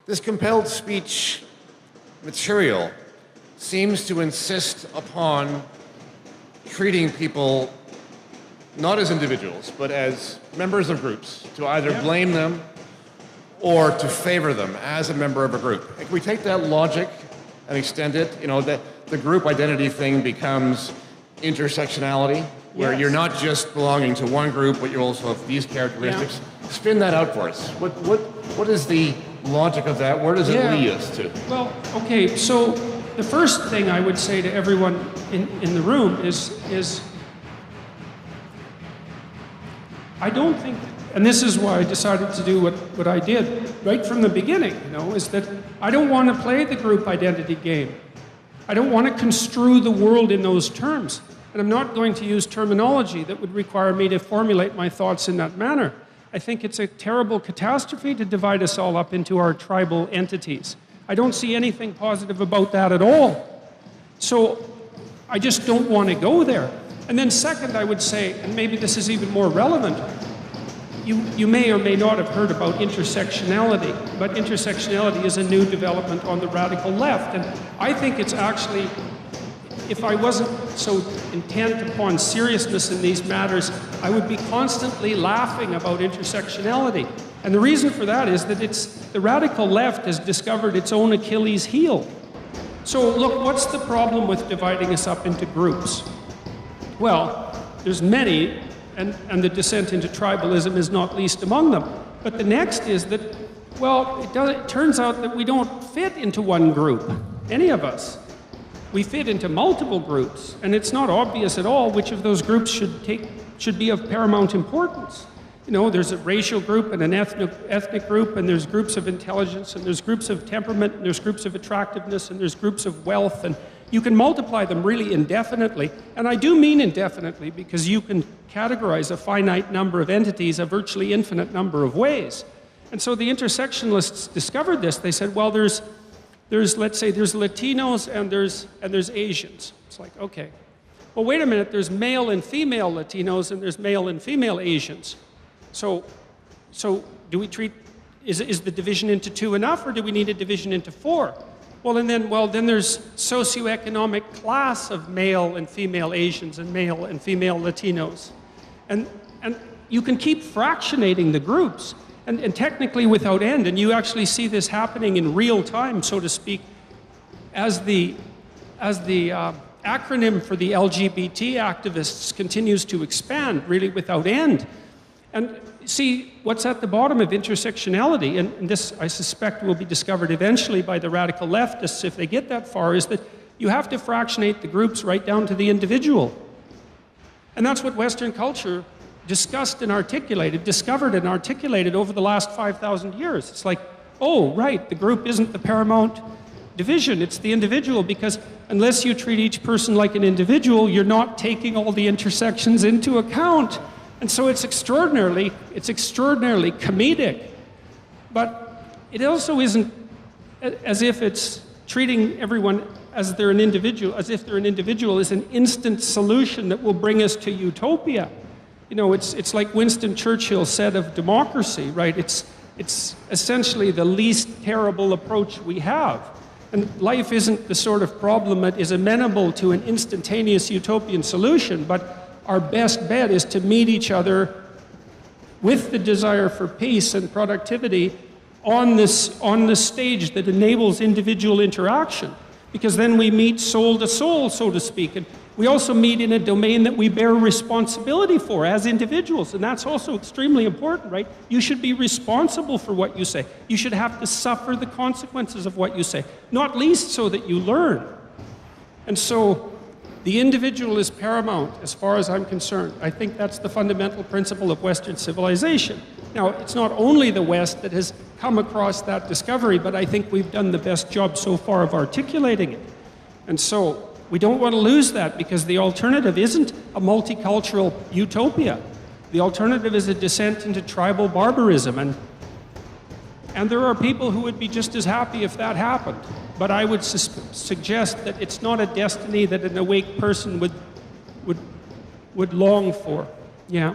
This compelled speech material seems to insist upon treating people not as individuals, but as members of groups, to either blame them or to favor them as a member of a group. If we take that logic and extend it, you know, the group identity thing becomes intersectionality, where you're not just belonging to one group, but you also have these characteristics. Spin that out for us. What is the logic of that? Where does it lead us to? Well, okay, so the first thing I would say to everyone in the room is I don't think, and this is why I decided to do what I did right from the beginning, you know, is that I don't want to play the group identity game. I don't want to construe the world in those terms. And I'm not going to use terminology that would require me to formulate my thoughts in that manner. I think it's a terrible catastrophe to divide us all up into our tribal entities. I don't see anything positive about that at all. So I just don't want to go there. And then second, I would say, and maybe this is even more relevant, you may or may not have heard about intersectionality, but intersectionality is a new development on the radical left. And I think it's actually, if I wasn't so intent upon seriousness in these matters, I would be constantly laughing about intersectionality. And the reason for that is that the radical left has discovered its own Achilles heel. So look, what's the problem with dividing us up into groups? Well, there's many, and the descent into tribalism is not least among them. But the next is that, well, it turns out that we don't fit into one group, any of us. We fit into multiple groups, and it's not obvious at all which of those groups should be of paramount importance. You know, there's a racial group and an ethnic group, and there's groups of intelligence, and there's groups of temperament, and there's groups of attractiveness, and there's groups of wealth, and you can multiply them really indefinitely. And I do mean indefinitely because you can categorize a finite number of entities a virtually infinite number of ways. And so the intersectionalists discovered this. They said, well, let's say there's Latinos and there's Asians. It's like, okay. Well, wait a minute, there's male and female Latinos and there's male and female Asians. So do we treat, is the division into two enough, or do we need a division into four? Well, then there's socioeconomic class of male and female Asians and male and female Latinos. And you can keep fractionating the groups, and technically without end, and you actually see this happening in real time, so to speak, as the acronym for the LGBT activists continues to expand, really without end. And see, what's at the bottom of intersectionality, and this I suspect will be discovered eventually by the radical leftists if they get that far, is that you have to fractionate the groups right down to the individual. And that's what Western culture discussed and discovered and articulated over the last 5,000 years. It's like, oh, right, the group isn't the paramount division, it's the individual, because unless you treat each person like an individual, you're not taking all the intersections into account. And so it's extraordinarily comedic. But it also isn't as if it's treating everyone as if they're an individual is an instant solution that will bring us to utopia. You know, it's like Winston Churchill said of democracy, right? It's essentially the least terrible approach we have. And life isn't the sort of problem that is amenable to an instantaneous utopian solution, but our best bet is to meet each other with the desire for peace and productivity on the stage that enables individual interaction. Because then we meet soul to soul, so to speak. And we also meet in a domain that we bear responsibility for as individuals. And that's also extremely important, right? You should be responsible for what you say. You should have to suffer the consequences of what you say, not least so that you learn. And so the individual is paramount as far as I'm concerned. I think that's the fundamental principle of Western civilization. Now, it's not only the West that has come across that discovery, but I think we've done the best job so far of articulating it. And so we don't want to lose that, because the alternative isn't a multicultural utopia. The alternative is a descent into tribal barbarism. And there are people who would be just as happy if that happened. But I would suggest that it's not a destiny that an awake person would long for. Yeah.